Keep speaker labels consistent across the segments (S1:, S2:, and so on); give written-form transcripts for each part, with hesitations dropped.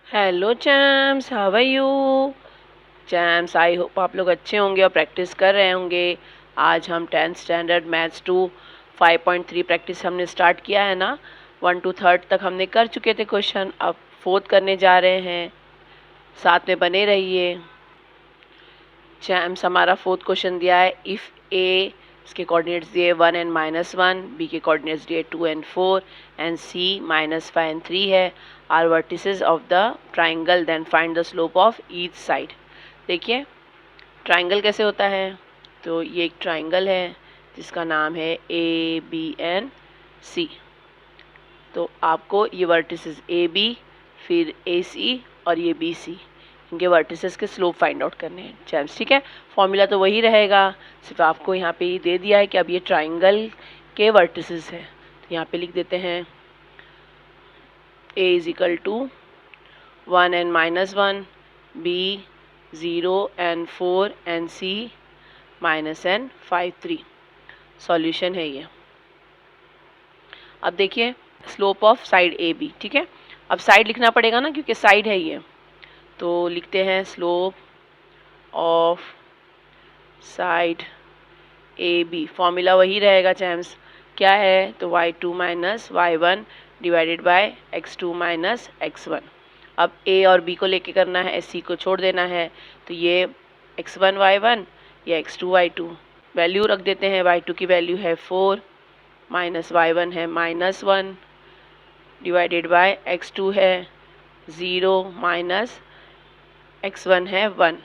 S1: Hello champs, how are you? Champs, I hope आप लोग अच्छे होंगे और प्रैक्टिस कर रहे होंगे। आज हम 10th स्टैंडर्ड मैथ्स 2 5.3 प्रैक्टिस हमने स्टार्ट किया है ना। 1 to 3 तक हमने कर चुके थे क्वेश्चन, अब 4th करने जा रहे हैं। साथ में बने रहिए। चैम्स, हमारा 4th क्वेश्चन दिया है, इफ़ ए, इसके कोऑर्डिनेट्स दिए 1 and -1, बी के कोऑर्डिनेट्स दिए 2 and 4 एंड सी -5 and 3 है। Are vertices of the triangle, then find the slope of each side. देखिए ट्राइंगल कैसे होता है। तो ये एक ट्राइंगल है जिसका नाम है ए बी एन सी। तो आपको ये वर्टिसेस ए बी, फिर ए सी और ये बी सी, इनके वर्टिसेस के स्लोप फाइंड आउट करने हैं चैम्स। ठीक है, फॉर्मूला तो वही रहेगा, सिर्फ आपको यहाँ पे ये दे दिया है कि अब ये ट्राइंगल के वर्टिसेस हैं। तो यहाँ पे लिख देते हैं A is equal to 1 and -1, B 0 and 4 and C -n 5 3। Solution है ये। अब देखिए slope of side A B. ठीक है, अब साइड लिखना पड़ेगा ना क्योंकि साइड है ये। तो लिखते हैं slope of side A B. Formula वही रहेगा चैम्स, क्या है तो y2 minus y1 divided by x2 minus x1। अब a और b को लेके करना है, c को छोड़ देना है। तो ये x1 y1 या x2 y2 वैल्यू रख देते हैं। y2 की वैल्यू है 4 माइनस y1 है -1 डिवाइडेड बाय x2 है 0 माइनस x1 है 1।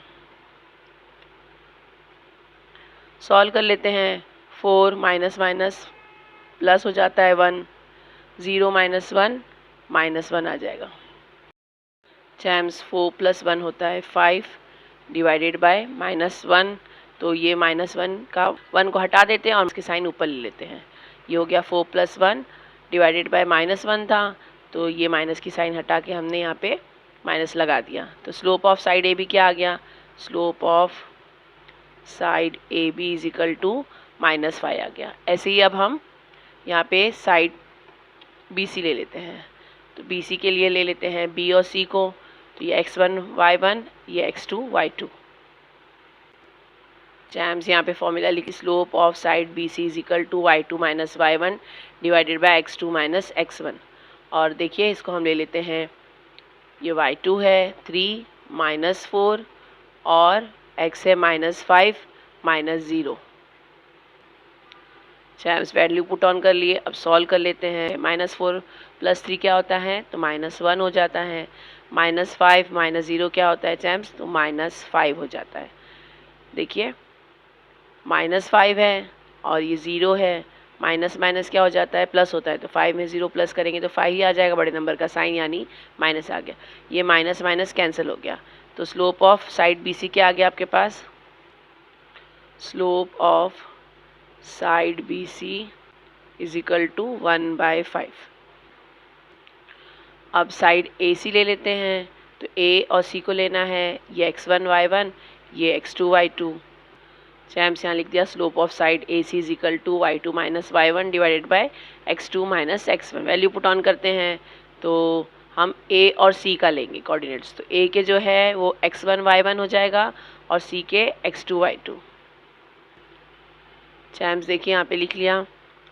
S1: सॉल्व कर लेते हैं। 4 माइनस माइनस प्लस हो जाता है 1, 0 माइनस 1 -1 आ जाएगा। चैम्स 4 + 1 होता है 5 डिवाइडेड बाय -1। तो ये -1 का 1 को हटा देते हैं और इसके साइन ऊपर ले लेते हैं। ये हो गया 4 + 1 डिवाइडेड बाय -1 था, तो ये माइनस की साइन हटा के हमने यहाँ पे माइनस लगा दिया। तो slope of side A B क्या आ गया, slope of side A B is equal to -5 आ गया। ऐसे ही अब हम यहाँ पे साइड बी सी ले लेते हैं। तो बी सी के लिए ले लेते हैं बी और सी को। तो ये x1 y1, ये x2 y2। चैम्स यहाँ पे फॉर्मूला लिखी, slope of side B C is equal to y2 minus y1 divided by x2 minus x1। और देखिए इसको हम ले लेते हैं, ये y2 है 3 -4 और x है -5 -0। चैम्स वैल्यू पुट ऑन कर लिए। अब सॉल्व कर लेते हैं। -4 + 3 क्या होता है तो -1 हो जाता है। -5 -0 क्या होता है चैम्स तो -5 हो जाता है। देखिए -5 है और ये 0 है, माइनस माइनस क्या हो जाता है प्लस होता है। तो 5 में 0 प्लस करेंगे तो 5 ही आ जाएगा, बड़े नंबर का साइन यानी माइनस आ गया। ये माइनस माइनस कैंसिल हो गया। तो slope of side B C क्या आ गया आपके पास, slope of side B C is equal to 1/5। अब साइड ए सी ले लेते हैं। तो ए और सी को लेना है, ये x1 y1, ये x2 y2। चैम्स यहाँ लिख दिया, slope of side A C is equal to y2 minus y1 divided by x2 minus x1। Value put on करते हैं। तो हम ए और सी का लेंगे कोऑर्डिनेट्स। तो ए के जो है वो x1 y1 हो जाएगा और सी के x2 y2। चैम्स देखिए यहाँ पे लिख लिया।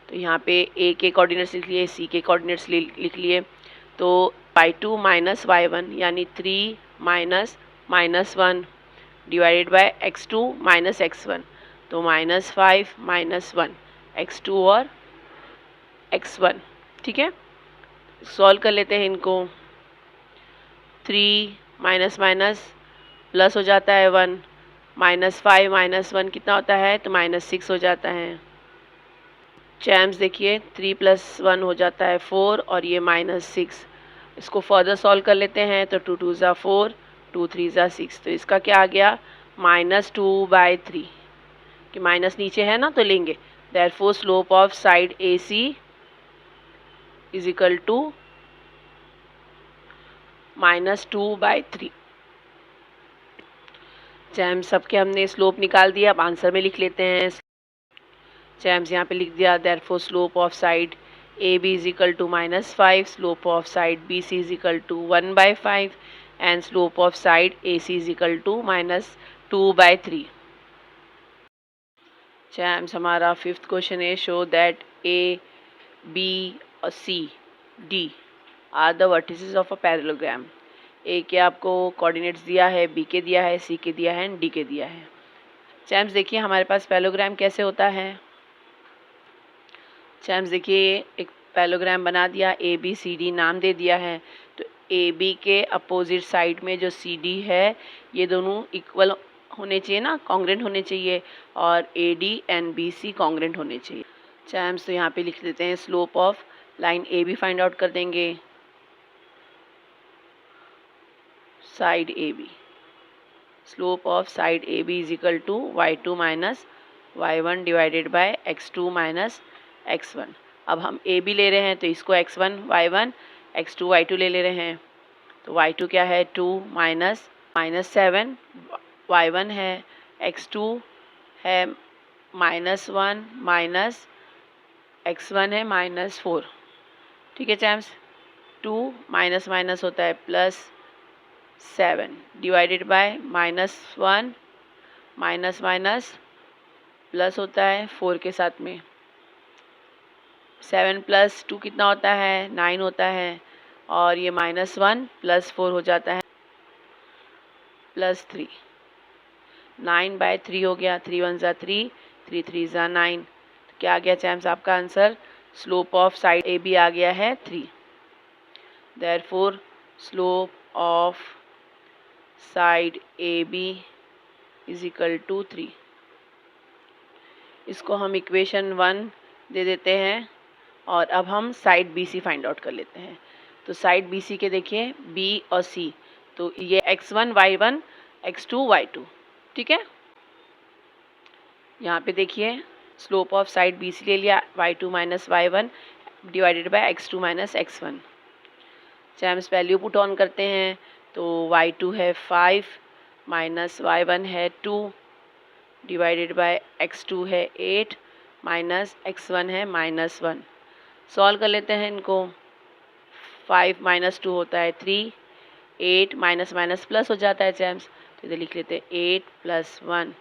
S1: तो यहाँ पे ए के कोऑर्डिनेट्स लिख लिए, सी के कोऑर्डिनेट्स लिख लिए। तो y2 माइनस y1 यानी 3 minus -1 divided by x2 minus x1। तो -5 -1 x2 और x1। ठीक है, सॉल्व कर लेते हैं इनको। 3 माइनस माइनस प्लस हो जाता है 1, -5 -1 कितना होता है तो -6 हो जाता है। चैम्स देखिए 3 + 1 हो जाता है 4 और ये -6। इसको फर्दर सॉल्व कर लेते हैं। तो 2 2 ज़ा 4, 2 3 ज़ा 6। तो इसका क्या आ गया -2/3, कि माइनस नीचे है ना तो लेंगे। Therefore slope of side A C is equal to -2/3। Champs सबके हमने स्लोप निकाल दिया। अब आंसर में लिख लेते हैं। चैम्स यहाँ पे लिख दिया, therefore slope of side A B is equal to -5, slope of side B C is equal to 1/5 and slope of side A C is equal to -2/3। Champs हमारा फिफ्थ क्वेश्चन है, शो दैट ए बी और C D are the vertices of a parallelogram. A के आपको coordinates दिया है, B के दिया है, सी के दिया है एंड डी के दिया है। चैम्स देखिए हमारे पास पैरेललोग्राम कैसे होता है। चैम्स देखिए एक पैरेललोग्राम बना दिया, ए बी सी डी नाम दे दिया है। तो ए बी के अपोजिट साइड में जो सी डी है ये दोनों इक्वल होने चाहिए ना, कॉन्ग्रेंट होने चाहिए, और A D and B C congruent होने चाहिए। चैम्स तो यहाँ पे लिख देते हैं, slope of line A B find out कर देंगे, side A B, slope of side A B is equal to y2 minus y1 divided by x2 minus x1। अब हम ए बी ले रहे हैं तो इसको x1 y1 x2 y2 ले रहे हैं। तो y2 क्या है 2 माइनस -7, y1 है x2 है -1 माइनस x1 है -4। ठीक है चैम्स, 2 माइनस माइनस होता है +7 divided by -1 minus minus plus होता है 4 के साथ में। 7 + 2 कितना होता है 9 होता है, और ये -1 + 4 हो जाता है +3। 9/3 हो गया, 3 1 ज़ा 3, 3 3 ज़ा 9। तो क्या आ गया चैम्स आपका answer, slope of side A B आ गया है 3। Therefore slope of side A B is equal to 3। इसको हम इक्वेशन 1 दे देते हैं, और अब हम side B C find out कर लेते हैं। तो साइड बी सी के देखिए बी और सी, तो ये x1 y1 x2 y2। ठीक है, यहाँ पे देखिए slope of side B C ले लिया, y2 minus y1 divided by x2 minus x1। Champs value put on करते हैं, तो y2 है 5 माइनस y1 है 2 डिवाइडेड बाय x2 है 8 माइनस x1 है -1। सॉल्व कर लेते हैं इनको, 5 माइनस 2 होता है 3, 8 माइनस माइनस प्लस हो जाता है चैम्स, तो इधर लिख लेते हैं 8 + 1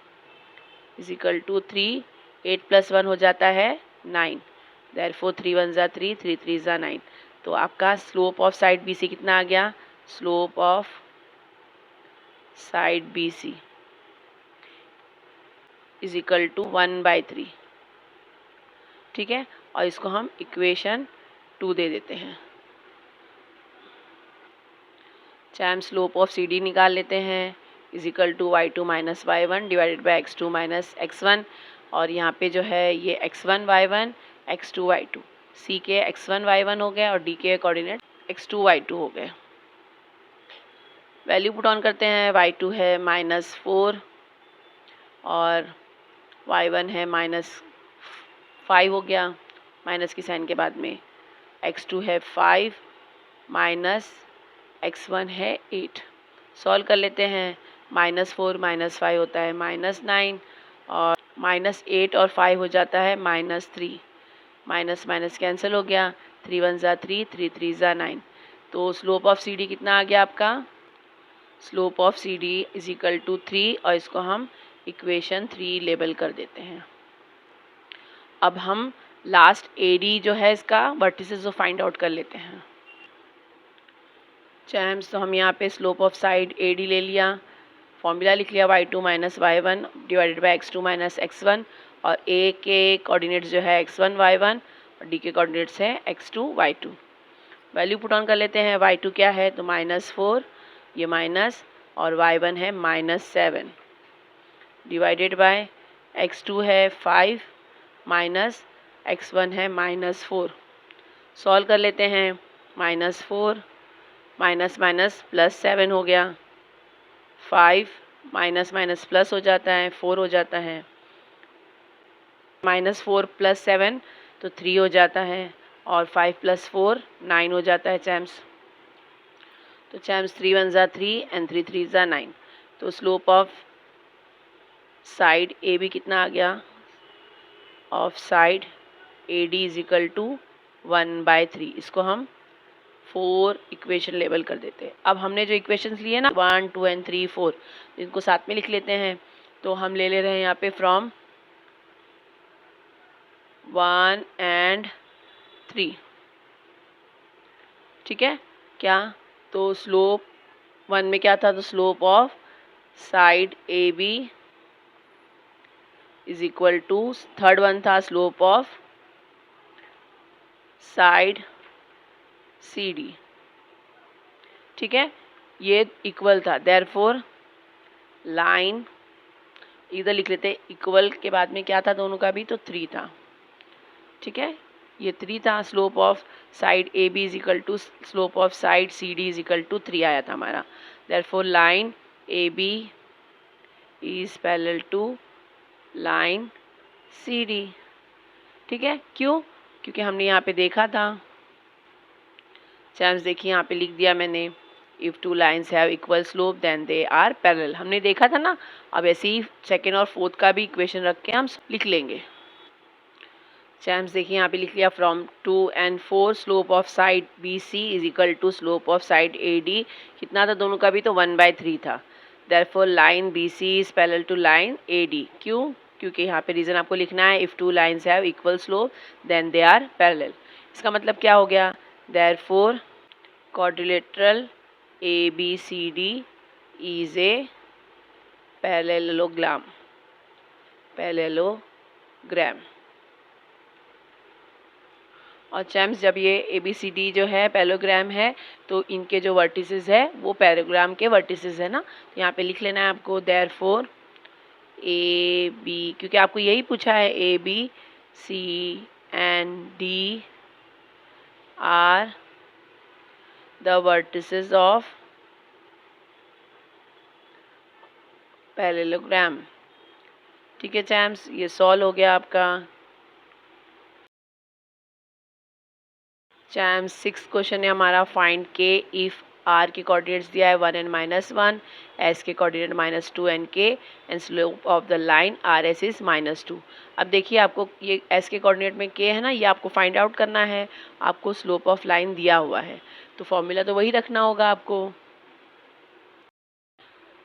S1: इज इक्वल टू 3, 8 + 1 हो जाता है 9। देयरफॉर 3 1 ज़ा 3, 3 3 ज़ा 9। तो आपका slope of side B C कितना आ गया, slope of side B C is equal to 1/3। ठीक है, और इसको हम इक्वेशन 2 दे देते हैं। Champ slope of C D निकाल लेते हैं, is equal to y2 minus y1 divided by x2 minus x1, और यहाँ पे जो है ये x1 y1 x2 y2, सी के x1 y1 हो गए और डी के कोऑर्डिनेट x2 y2 हो गए। वैल्यू पुट ऑन करते हैं, y2 है -4 और y1 है -5 हो गया, माइनस की साइन के बाद में, x2 है 5 माइनस x1 है 8। सॉल्व कर लेते हैं, -4 -5 होता है -9, और -8 और 5 हो जाता है -3, माइनस माइनस कैंसिल हो गया, 3 1 ज़ा 3, 3 3 ज़ा 9। तो स्लोप ऑफ सी डी कितना आ गया आपका, slope of C D is equal to 3, और इसको हम इक्वेशन 3 लेबल कर देते हैं। अब हम लास्ट ए डी जो है इसका वर्टिसेस को फाइंड आउट कर लेते हैं। चैम्स, तो हम यहाँ पे slope of side A D ले लिया, फॉर्मूला लिख लिया y2 minus y1 divided by x2 minus x1, और ए के कोऑर्डिनेट्स जो है x1 y1 और डी के कोऑर्डिनेट्स है x2 y2। Value put on कर लेते हैं, y2 क्या है तो -4, ये माइनस, और y1 है -7 डिवाइडेड बाय x2 है 5 माइनस x1 है -4। सॉल्व कर लेते हैं, -4 माइनस माइनस +7 हो गया, 5 माइनस माइनस प्लस हो जाता है 4 हो जाता है, -4 + 7 तो 3 हो जाता है, और 5 + 4 9 हो जाता है चैम्स। तो चैम्स 3 1 ज़ा 3 एंड 3 3 ज़ा 9। तो slope of side A B कितना आ गया, of side A D is equal to 1/3। इसको हम 4 इक्वेशन लेबल कर देते हैं। अब हमने जो इक्वेशंस लिए ना 1, 2 एंड 3, 4, इनको साथ में लिख लेते हैं। तो हम ले रहे हैं यहाँ पे फ्रॉम 1 एंड 3, ठीक है क्या। तो स्लोप 1 में क्या था, तो slope of side A B is equal to, third one था slope of side C D, ठीक है, ये इक्वल था। देयरफॉर लाइन, इधर लिख लेते हैं इक्वल के बाद में क्या था दोनों का भी, तो 3 था, ठीक है, ये 3 था। Slope of side A B is equal to slope of side C D is equal to 3 आया था हमारा। Therefore line A B is parallel to line C D, ठीक है। क्यों, क्योंकि हमने यहाँ पे देखा था, चैम्स देखिए यहाँ पे लिख दिया मैंने, if two lines have equal slope then they are parallel, हमने देखा था ना। अब ऐसे ही सेकेंड और फोर्थ का भी इक्वेशन रख के हम लिख लेंगे। चैम्स देखिए यहाँ पे लिख लिया, from 2 and 4 slope of side B C is equal to slope of side A D, कितना था दोनों का भी, तो 1/3 था। Therefore line B C is parallel to line A D. क्यों, क्योंकि यहाँ पे रीज़न आपको लिखना है, if two lines have equal slope then they are parallel. इसका मतलब क्या हो गया, therefore quadrilateral ABCD is a parallelogram, parallelogram। और चैम्स जब ये ABCD जो है पैरेललोग्राम है, तो इनके जो वर्टिसेस है वो पैरेललोग्राम के वर्टिसेस है ना। तो यहाँ पे लिख लेना है आपको, देयरफॉर AB, क्योंकि आपको यही पूछा है, ABC and D are the vertices of parallelogram, ठीक है चैम्स, ये सॉल्व हो गया आपका। चैम्स 6 क्वेश्चन है हमारा, फाइंड के इफ आर के कोऑर्डिनेट्स दिया है 1 and -1, एस के coordinate -2 and k, and slope of the line R S is -2। अब देखिए आपको ये एस के कोऑर्डिनेट में k है ना, ये आपको फाइंड आउट करना है। आपको स्लोप ऑफ लाइन दिया हुआ है, तो फॉर्मूला तो वही रखना होगा आपको।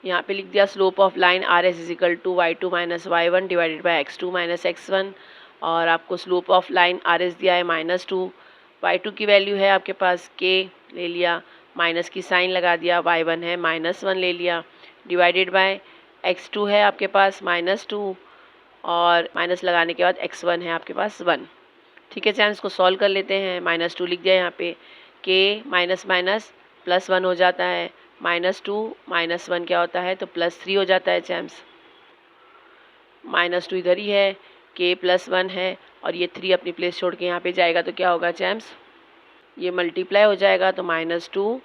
S1: यहाँ पे लिख दिया, slope of line R S is equal to y2 - y1 divided by x2 - x1, और आपको slope of line R S दिया है -2, y2 की वैल्यू है आपके पास k ले लिया, माइनस की साइन लगा दिया, y1 है -1 ले लिया, डिवाइडेड बाय x2 है आपके पास -2, और माइनस लगाने के बाद x1 है आपके पास 1, ठीक है चैन। इसको सॉल्व कर लेते हैं। -2 लिख दिया यहाँ पे, k माइनस माइनस +1 हो जाता है, -2 -1 क्या होता है, तो +3 हो जाता है चैम्स। -2 इधर ही है, k +1 है, और ये 3 अपनी प्लेस छोड़ के यहाँ पे जाएगा, तो क्या होगा चैम्स, ये मल्टीप्लाई हो जाएगा, तो -2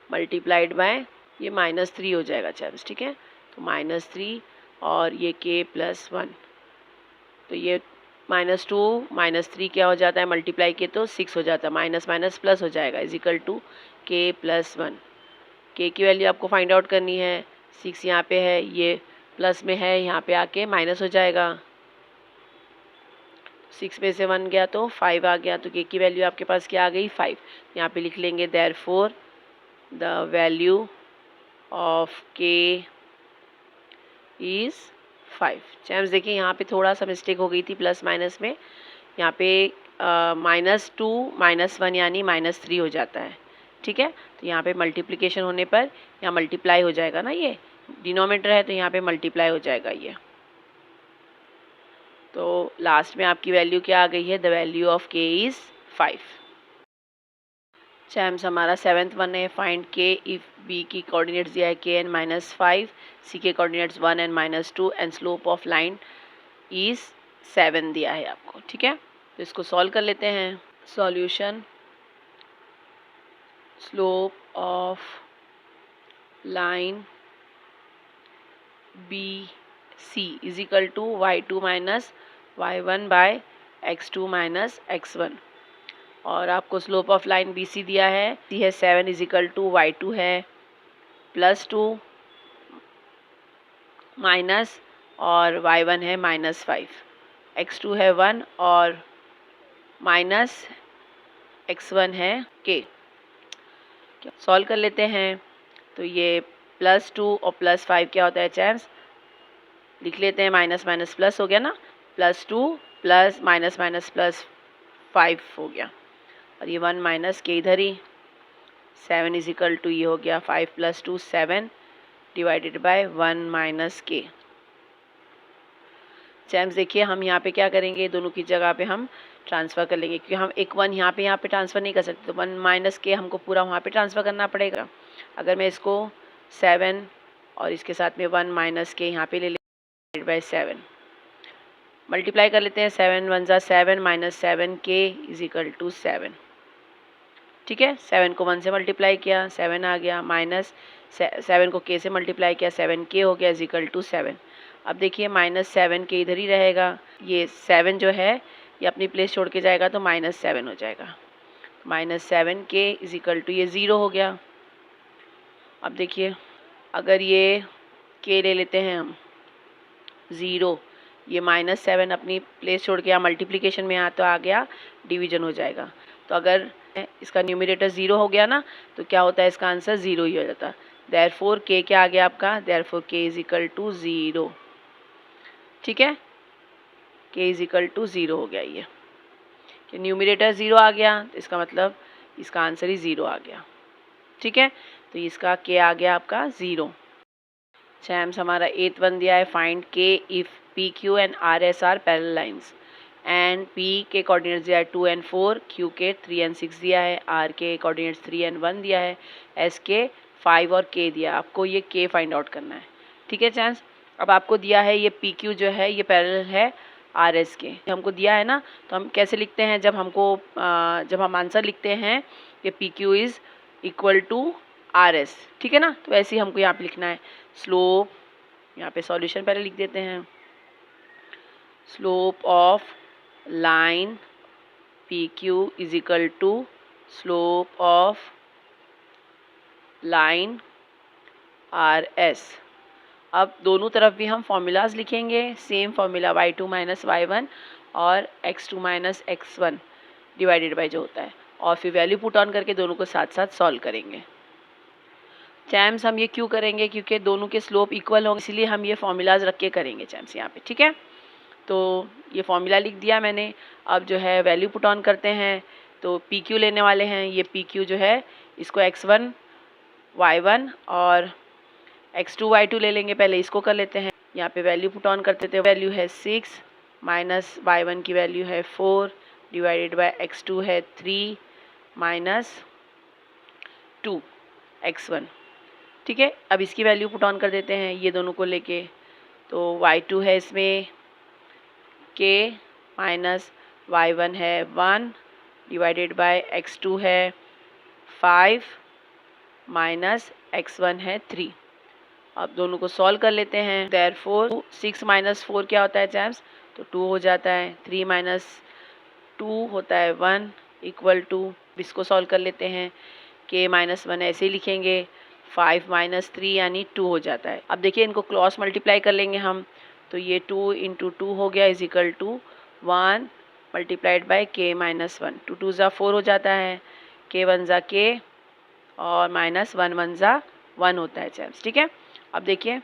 S1: मल्टीप्लाइड बाय ये -3 हो जाएगा चैम्स, ठीक है। तो -3 और ये k +1, तो ये -2 -3 क्या हो जाता है मल्टीप्लाई के, तो 6 हो जाता है, माइनस माइनस प्लस हो जाएगा, is equal to k +1। k की वैल्यू आपको फाइंड आउट करनी है, 6 यहाँ पे है, ये प्लस में है, यहाँ पे आके माइनस हो जाएगा, 6 में से 1 गया तो 5 आ गया, तो k की वैल्यू आपके पास क्या आ गई, 5। यहाँ पे लिख लेंगे, therefore the value of k is 5। चैम्स देखिए यहाँ पे थोड़ा सा मिस्टेक हो गई थी प्लस माइनस में, यहाँ पे -2 -1 यानी -3 हो जाता है, ठीक है। तो यहाँ पे मल्टीप्लिकेशन होने पर यहाँ मल्टीप्लाई हो जाएगा ना, ये डिनोमिनेटर है तो यहाँ पे मल्टीप्लाई हो जाएगा ये। तो लास्ट में आपकी वैल्यू क्या आ गई है, the value of k is 5। चैम्स हमारा 7th वन है, फाइंड k इफ़ b की कोऑर्डिनेट्स दिया है k and -5, c के coordinates 1 and -2, and slope of line is 7 दिया है आपको, ठीक है। तो इसको सॉल्व कर लेते हैं। Solution, slope of line B C is equal to y2 - y1 by x2 - x1, और आपको slope of line B C दिया है, सी है 7 इज इक्वल टू y2 है +2 माइनस, और y1 है -5, x2 है 1 और माइनस x1 है k। सॉल्व कर लेते हैं। तो ये +2 और +5 क्या होता है चैम्स, लिख लेते हैं, माइनस माइनस प्लस हो गया ना, +2 प्लस माइनस माइनस प्लस 5 हो गया, और ये 1 माइनस के इधर ही, 7 इज इक्वल टू ये हो गया 5 + 2 7 डिवाइडेड बाय 1 माइनस के। चैम्स देखिए हम यहाँ पे क्या करेंगे, दोनों की जगह पे हम ट्रांसफ़र कर लेंगे, क्योंकि हम एक 1 यहाँ पे ट्रांसफ़र नहीं कर सकते, तो 1 माइनस के हमको पूरा वहाँ पे ट्रांसफ़र करना पड़ेगा। अगर मैं इसको 7 और इसके साथ में 1 माइनस के यहाँ पे ले लें बाय 7, मल्टीप्लाई कर लेते हैं, 7 × 1 = 7 माइनस 7 के इज इक्वल टू 7। ठीक है, 7 को 1 से मल्टीप्लाई किया 7 आ गया, माइनस 7 को k से मल्टीप्लाई किया 7k हो गया इज इक्वल टू 7। अब देखिए -7 के इधर ही रहेगा, ये 7 जो है ये अपनी प्लेस छोड़ के जाएगा तो -7 हो जाएगा, -7k इज इक्वल टू ये 0 हो गया। अब देखिए अगर ये k ले लेते हैं हम 0, ये -7 अपनी प्लेस छोड़ के यहाँ मल्टीप्लिकेशन में तो आ गया, डिवीजन हो जाएगा। तो अगर इसका न्यूमरेटर 0 हो गया ना, तो क्या होता है, इसका आंसर 0 ही हो जाता है। देयरफॉर k क्या आ गया आपका, therefore k is equal to 0। ठीक है, k इज इक्वल टू 0 हो गया, ये कि न्यूमरेटर 0 आ गया, तो इसका मतलब इसका आंसर ही 0 आ गया। ठीक है, तो इसका k आ गया आपका 0। चैम्स हमारा 8th वन दिया है, find k if PQ and RS are parallel lines, and P के कोऑर्डिनेट्स दिया है 2 and 4, Q के 3 and 6 दिया है, R के कोऑर्डिनेट्स 3 and 1 दिया है, S के 5 और K दिया है। आपको ये K फाइंड आउट करना है। ठीक है चैम्स, अब आपको दिया है ये PQ जो है ये पैरेलल है RS के, हमको दिया है ना, तो हम कैसे लिखते हैं, जब हम आंसर लिखते हैं ये PQ is equal to RS, ठीक है ना, तो ऐसे ही हमको यहाँ पे लिखना है। स्लोप, यहाँ पे सॉल्यूशन पहले लिख देते हैं, slope of line PQ is equal to slope of line RS। अब दोनों तरफ भी हम फॉर्मूलाज लिखेंगे, सेम फॉर्मूला y2 - y1 और x2 - x1 डिवाइडेड बाय जो होता है, और फिर वैल्यू पुट ऑन करके दोनों को साथ साथ सॉल्व करेंगे। चैम्स हम ये क्यों करेंगे, क्योंकि दोनों के स्लोप इक्वल होंगे, इसलिए हम ये फॉर्मूलाज रख के करेंगे चैम्स यहाँ पे। ठीक है, तो ये फॉर्मूला लिख दिया मैंने। अब जो है वैल्यू पुट ऑन करते हैं, तो PQ लेने वाले हैं, ये PQ जो है इसको x1 y1 और x2 y2 ले लेंगे। पहले इसको कर लेते हैं, यहाँ पे वैल्यू पुट ऑन करते थे, वैल्यू है 6 माइनस y1 की वैल्यू है 4 डिवाइडेड बाय x2 है 3 माइनस 2 x1। ठीक है, अब इसकी वैल्यू पुट ऑन कर देते हैं ये दोनों को लेके, तो y2 है इसमें k माइनस y1 है 1 डिवाइडेड बाय x2 है 5 माइनस x1 है 3। अब दोनों को सॉल्व कर लेते हैं। देयरफॉर 6 - 4 क्या होता है चैम्स, तो 2 हो जाता है, 3 - 2 होता है 1 इक्वल टू, इसको सॉल्व कर लेते हैं, k - 1 ऐसे ही लिखेंगे, 5 - 3 यानी 2 हो जाता है। अब देखिए इनको क्रॉस मल्टीप्लाई कर लेंगे हम, तो ये 2 × 2 हो गया is equal to 1 multiplied by k - 1, 2 2 ज़ा 4 हो जाता है, k 1 ज़ा k और माइनस 1 1 ज़ा 1 होता है चैम्स। ठीक है, अब देखिए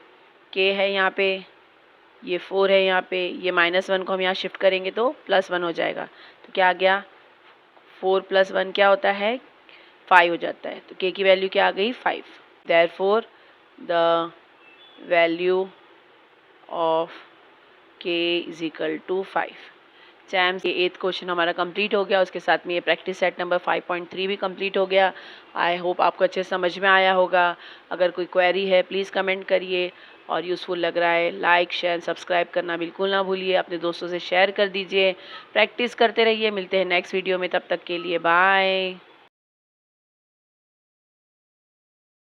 S1: k है यहाँ पे, ये 4 है यहाँ पे, ये -1 को हम यहाँ शिफ्ट करेंगे तो +1 हो जाएगा, तो क्या आ गया, 4 + 1 क्या होता है 5 हो जाता है, तो k की वैल्यू क्या आ गई 5। Therefore the value of k is equal to 5। Champs ये 8th क्वेश्चन हमारा कंप्लीट हो गया, उसके साथ में ये प्रैक्टिस सेट नंबर 5.3 भी कंप्लीट हो गया। आई होप आपको अच्छे समझ में आया होगा। अगर कोई क्वेरी है प्लीज़ कमेंट करिए, और यूज़फुल लग रहा है लाइक शेयर सब्सक्राइब करना बिल्कुल ना भूलिए, अपने दोस्तों से शेयर कर दीजिए। प्रैक्टिस करते रहिए, मिलते हैं नेक्स्ट वीडियो में, तब तक के लिए बाय।